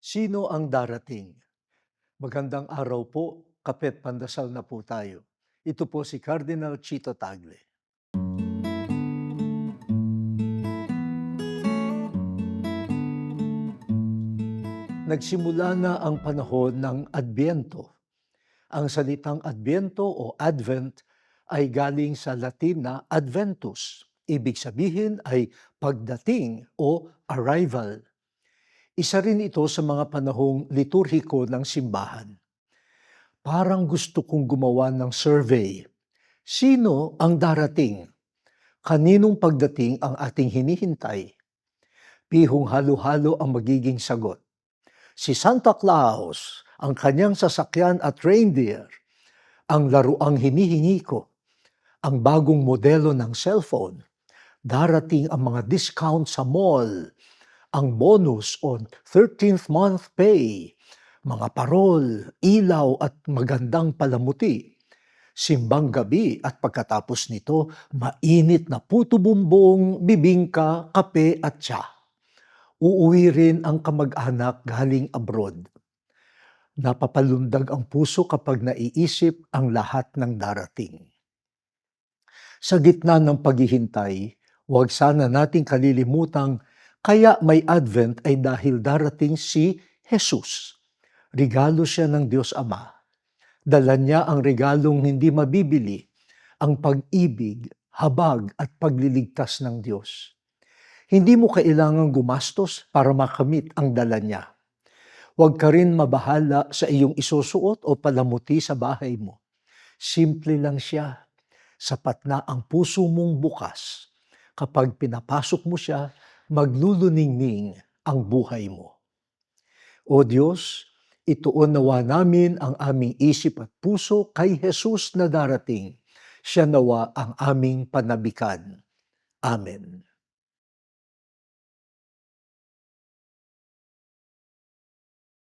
Sino ang darating? Magandang araw po, kape't pandasal na po tayo. Ito po si Cardinal Chito Tagle. Nagsimula na ang panahon ng Adbyento. Ang salitang Adbyento o Advent ay galing sa Latin na Adventus. Ibig sabihin ay pagdating o arrival. Isa rin ito sa mga panahong liturhiko ng simbahan. Parang gusto kong gumawa ng survey. Sino ang darating? Kaninong pagdating ang ating hinihintay? Pihong halo-halo ang magiging sagot. Si Santa Claus, ang kanyang sasakyan at reindeer, ang laruang hinihingi ko, ang bagong modelo ng cellphone, darating ang mga discount sa mall, ang bonus on 13th month pay, mga parol, ilaw at magandang palamuti, simbang gabi at pagkatapos nito, mainit na puto bumbong, bibingka, kape at tsa. Uuwi rin ang kamag-anak galing abroad. Napapalundag ang puso kapag naiisip ang lahat ng darating. Sa gitna ng paghihintay, huwag sana nating kalilimutang kaya may Advent ay dahil darating si Jesus. Regalo siya ng Diyos Ama. Dala niya ang regalong hindi mabibili, ang pag-ibig, habag at pagliligtas ng Diyos. Hindi mo kailangang gumastos para makamit ang dala niya. Huwag ka rin mabahala sa iyong isusuot o palamuti sa bahay mo. Simple lang siya. Sapat na ang puso mong bukas. Kapag pinapasok mo siya, magluluningning ang buhay mo. O Diyos, ituon nawa namin ang aming isip at puso kay Jesus na darating. Siya nawa ang aming panabikan. Amen.